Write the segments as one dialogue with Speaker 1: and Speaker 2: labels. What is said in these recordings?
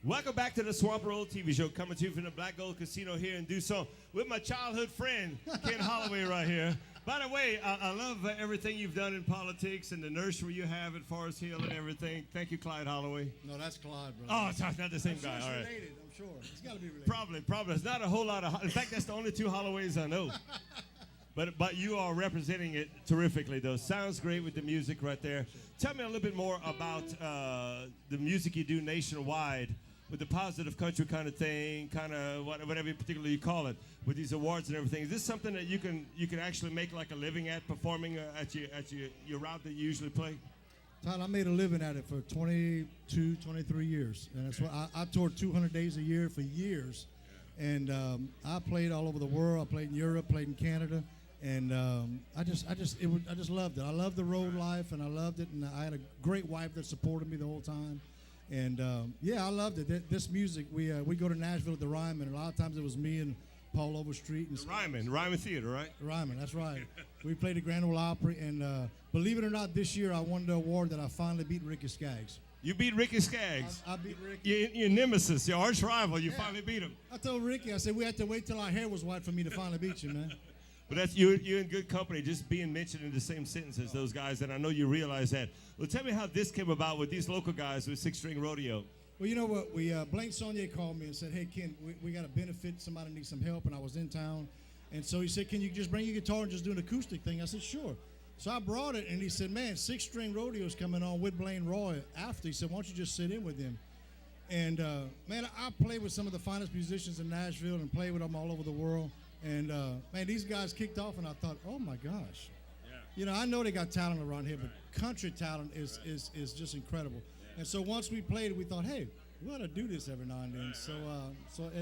Speaker 1: Welcome back to the SWAMP002 TV show, coming to you from the Black Gold Casino here in Tucson with my childhood friend, Ken Holloway, right here. By the way, I love everything you've done in politics and the nursery you have at Forest Hill and everything. Thank you, Clyde Holloway.
Speaker 2: No, that's Clyde, bro.
Speaker 1: Oh, it's not the same guy.
Speaker 2: It's
Speaker 1: All right.
Speaker 2: related, I'm sure. It's got to be related.
Speaker 1: Probably. There's not a whole lot of. In fact, that's the only two Holloways I know. But you are representing it terrifically, though. Sounds great with the music right there. Tell me a little bit more about the music you do nationwide with the positive country kind of thing, kind of whatever particularly you call it, with these awards and everything. Is this something that you can actually make like a living at, performing at your route that you usually play?
Speaker 2: Todd, I made a living at it for 22, 23 years. And that's what I toured 200 days a year for years. And I played all over the world. I played in Europe, played in Canada. And I just loved it. I loved the road life, and I loved it. And I had a great wife that supported me the whole time. And yeah, I loved it. This music, we go to Nashville at the Ryman, and a lot of times it was me and Paul Overstreet. And
Speaker 1: the Ryman Theater, right?
Speaker 2: The Ryman, that's right. We played the Grand Ole Opry, and believe it or not, this year I won the award that I finally beat Ricky Skaggs.
Speaker 1: You beat Ricky Skaggs.
Speaker 2: I beat Ricky.
Speaker 1: Your nemesis, your arch rival. You finally beat him.
Speaker 2: I told Ricky, I said, we had to wait till our hair was white for me to finally beat you, man.
Speaker 1: But that's you're in good company, just being mentioned in the same sentence as those guys, and I know you realize that. Well, tell me how this came about with these local guys with Six String Rodeo.
Speaker 2: Well, you know what? Blaine Saunier called me and said, hey, Ken, we got a benefit. Somebody needs some help, and I was in town. And so he said, can you just bring your guitar and just do an acoustic thing? I said, sure. So I brought it, and he said, man, Six String Rodeo's coming on with Blaine Roy after. He said, why don't you just sit in with him? And, man, I played with some of the finest musicians in Nashville and played with them all over the world. And, man, these guys kicked off, and I thought, oh, my gosh. Yeah. You know, I know they got talent around here, but country talent is just incredible. Yeah. And so once we played it, we thought, hey, we ought to do this every now and then. So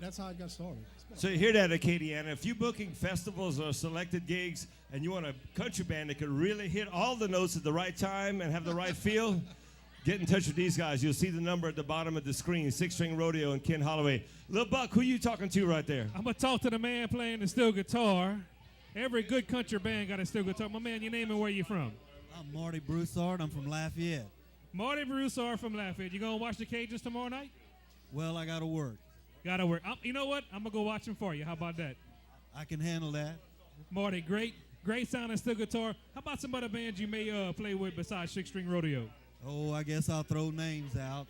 Speaker 2: that's how I got started.
Speaker 1: So you hear that, Acadiana. If you're booking festivals or selected gigs and you want a country band that can really hit all the notes at the right time and have the right feel, get in touch with these guys. You'll see the number at the bottom of the screen, Six String Rodeo and Ken Holloway. Lil Buck, who you talking to right there?
Speaker 3: I'm going to talk to the man playing the steel guitar. Every good country band got a steel guitar. My man, your name and where you from?
Speaker 4: I'm Marty Broussard. I'm from Lafayette.
Speaker 3: Marty Broussard from Lafayette. You going to watch the Cajuns tomorrow night?
Speaker 4: Well, I got to work.
Speaker 3: Got to work. You know what? I'm going to go watch them for you. How about that?
Speaker 4: I can handle that.
Speaker 3: Marty, great sounding steel guitar. How about some other bands you may play with besides Six String Rodeo?
Speaker 4: Oh, I guess I'll throw names out.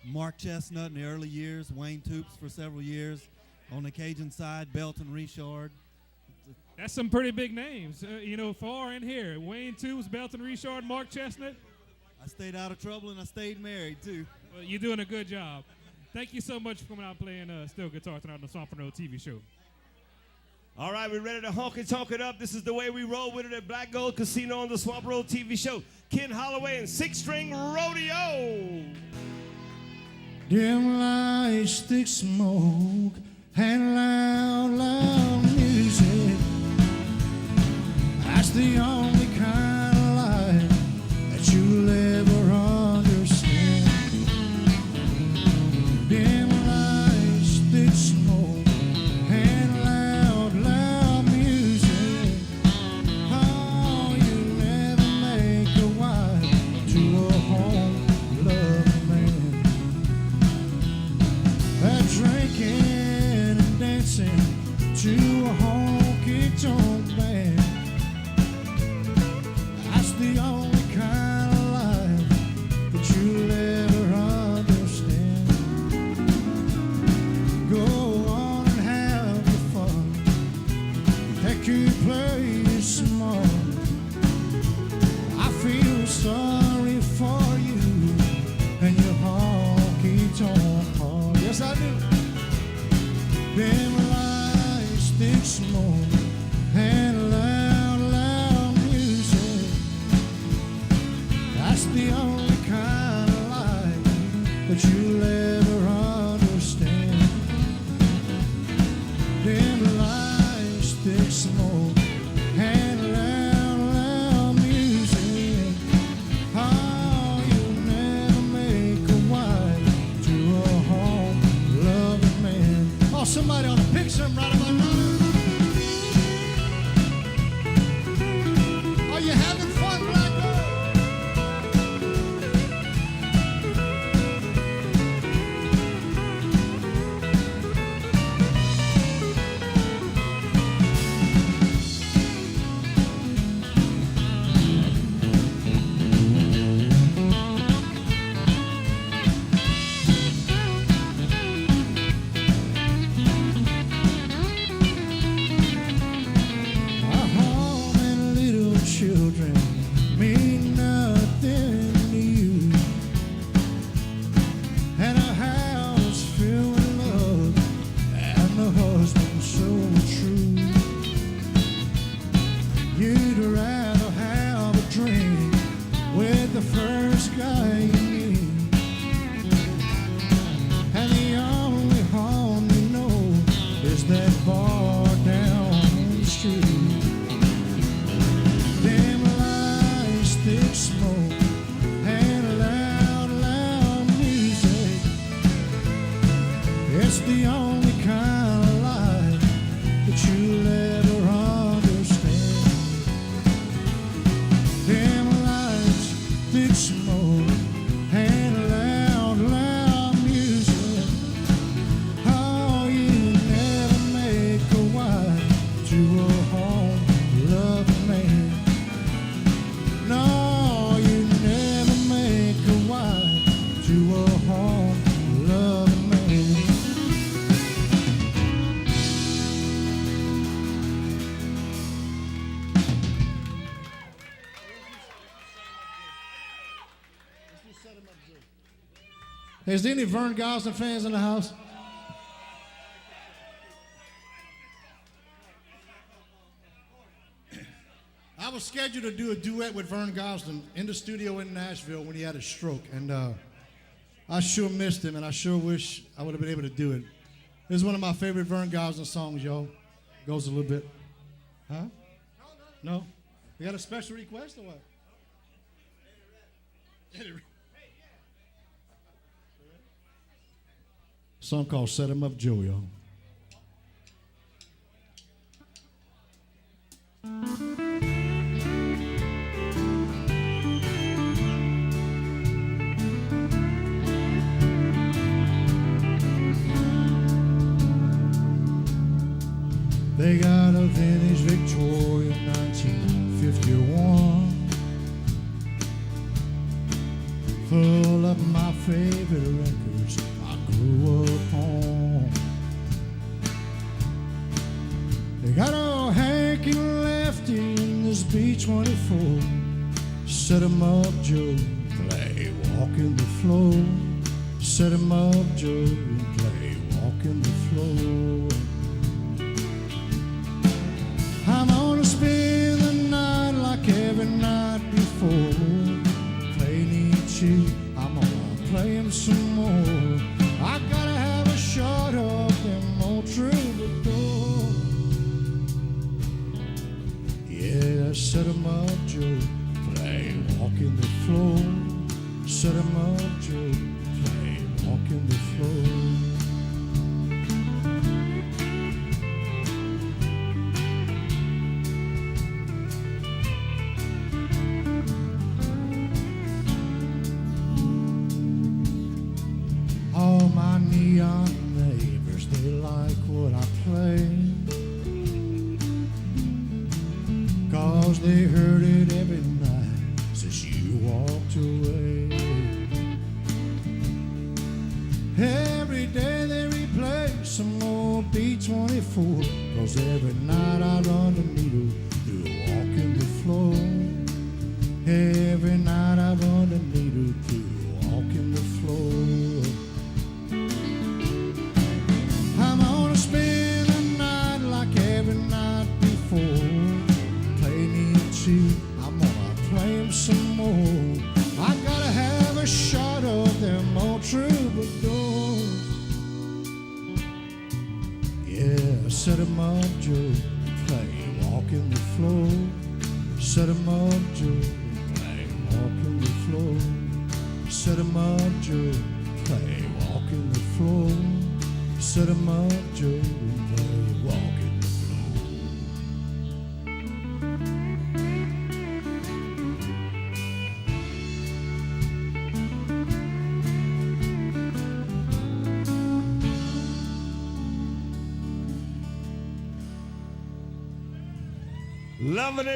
Speaker 4: Mark Chestnut in the early years, Wayne Toops for several years. On the Cajun side, Belton Richard.
Speaker 3: That's some pretty big names. You know, far in here. Wayne Toops, Belton Richard, Mark Chestnut.
Speaker 4: I stayed out of trouble and I stayed married, too.
Speaker 3: Well, you're doing a good job. Thank you so much for coming out playing steel guitar tonight on the SWAMP002 TV show.
Speaker 1: All right, we're ready to honk and talk it up. This is the way we roll with it at Black Gold Casino on the SWAMP002 TV show. Ken Holloway and Six String Rodeo.
Speaker 2: Dim lights, thick smoke, and loud music. That's the only kind of life that you'll ever understand. Dim lights, thick smoke, and loud music. Oh, you never make a wife to a home loving man. That drinking and dancing to a honky-tonk band. That's the only kind of life that you'll ever understand. Go on and have your fun. Heck, you play smart. I feel sorry for you and your honky-tonk heart. Yes, I do. Dim lights, thick smoke, and loud music. That's the only kind of life that you'll ever understand. Dim lights, thick smoke, and loud music. Oh, you'll never make a wife to a home loving man. Oh, somebody ought to pick some right about now. Are you having fun, Black Gold? It's the only kind of light that you'll ever understand. Dim lights, thick smoke, and loud, loud music. Oh, you never make a wife to a home-loving man. No, you never make a wife to a home-loving man. Is there any Vern Gosling fans in the house? I was scheduled to do a duet with Vern Gosling in the studio in Nashville when he had a stroke, and I sure missed him, and I sure wish I would have been able to do it. This is one of my favorite Vern Gosling songs, y'all. Goes a little bit. Huh? No? You got a special request or what? Song called Set 'Em Up Joe, y'all. They got a vintage Victoria 1951 full of my favorite records I grew up on. They got a Hanky Lefty in this B-24. Set 'em up, Joe, play Walking the Floor. Set 'em up, Joe, play Walking the Floor. I'm gonna spend the night like every night before. Play Nietzsche, I'm gonna play him some more. I gotta have a shot of them old troubadour. Yeah, set 'em up, Joe, play Walking the Floor. Set 'em up, Joe, play Walking the Floor. All my neon neighbors, they like what I play, 'cause they heard it every night since you walked away. Every day they replay some more B-24, 'cause every night I run the needle through Walking the Floor. Every night I run the needle through Walking the Floor. I'm gonna spend the night like every night before. Play Nietzsche, I'm gonna play him some more. I gotta have a shot of them old troubadours. Yeah, set 'em up, Joe, play Walking the Floor. Set 'em up, Joe, play Walking the Floor. Set 'em up, Joe, play Walking the Floor. Set 'em up, Joe, play Walking the Floor.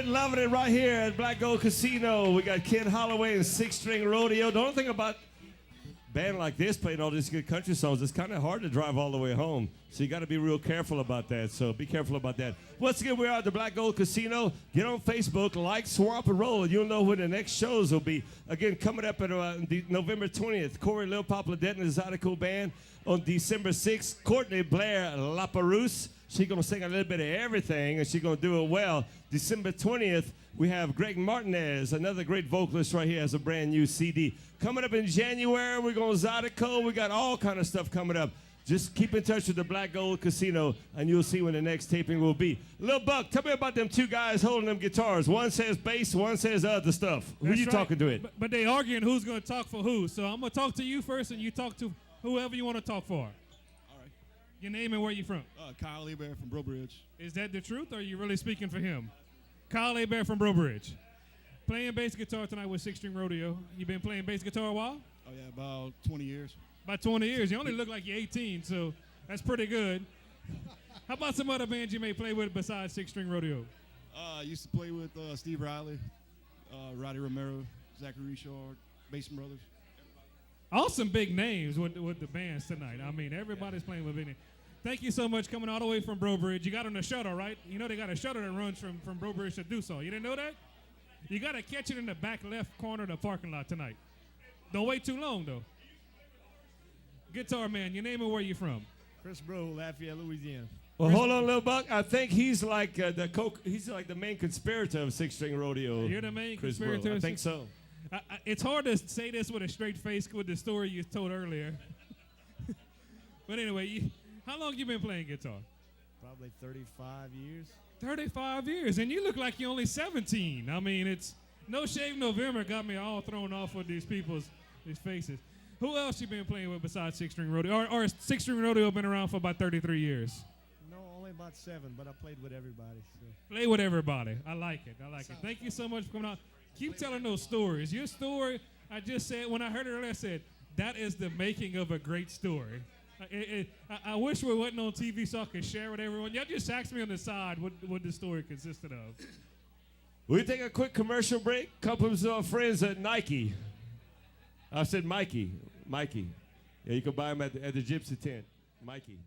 Speaker 1: Loving it right here at Black Gold Casino. We got Ken Holloway and Six String Rodeo. The only thing about a band like this playing all these good country songs, it's kind of hard to drive all the way home. So you got to be real careful about that. So be careful about that. Once again, we are at the Black Gold Casino. Get on Facebook, like Swamp and Roll, and you'll know when the next shows will be. Again, coming up at November 20th, Corey Lil Papa Denton and the Zydeco Band. On December 6th, Courtney Blair LaPerouse. She's going to sing a little bit of everything, and she's going to do it well. December 20th, we have Greg Martinez, another great vocalist right here, has a brand new CD. Coming up in January, we're going to Zydeco. We got all kind of stuff coming up. Just keep in touch with the Black Gold Casino, and you'll see when the next taping will be. Lil Buck, tell me about them two guys holding them guitars. One says bass, one says other stuff. Who you talking to it?
Speaker 3: But they arguing who's going to talk for who. So I'm going to talk to you first, and you talk to whoever you want to talk for. Your name and where you from?
Speaker 5: Kyle Hebert from Brobridge.
Speaker 3: Is that the truth, or are you really speaking for him? Kyle Hebert from Brobridge. Playing bass guitar tonight with Six String Rodeo. You been playing bass guitar a while?
Speaker 5: Oh, yeah, about 20 years.
Speaker 3: About 20 years. You only look like you're 18, so that's pretty good. How about some other bands you may play with besides Six String Rodeo?
Speaker 5: I used to play with Steve Riley, Roddy Romero, Zachary Richard, Basin Brothers.
Speaker 3: Awesome big names with the bands tonight. I mean, everybody's playing with big names. Thank you so much coming all the way from Brobridge. You got on the shuttle, right? You know they got a shuttle that runs from Brobridge to Dussault. You didn't know that? You got to catch it in the back left corner of the parking lot tonight. Don't wait too long, though. Guitar man, your name and where you from?
Speaker 6: Chris Bro, Lafayette, Louisiana.
Speaker 1: Well, hold on, little buck. I think he's like he's like the main conspirator of Six String Rodeo.
Speaker 3: You're the main
Speaker 1: Chris
Speaker 3: conspirator?
Speaker 1: Bro. I think so.
Speaker 3: It's hard to say this with a straight face with the story you told earlier. But anyway, how long you been playing guitar?
Speaker 6: Probably 35 years.
Speaker 3: 35 years, and you look like you're only 17. I mean, it's No Shave November got me all thrown off with these faces. Who else you been playing with besides Six String Rodeo? Or Six String Rodeo been around for about 33 years?
Speaker 6: No, only about 7, but I played with everybody. So.
Speaker 3: Play with everybody. I like it. Thank you so much for coming out. Keep telling those stories. Your story, I just said, when I heard it earlier, I said, that is the making of a great story. I wish we wasn't on TV so I could share with everyone. Y'all just asked me on the side what the story consisted of.
Speaker 1: We'll take a quick commercial break. Couple of our friends at Nike. I said Mikey. Yeah, you can buy them at the Gypsy tent. Mikey.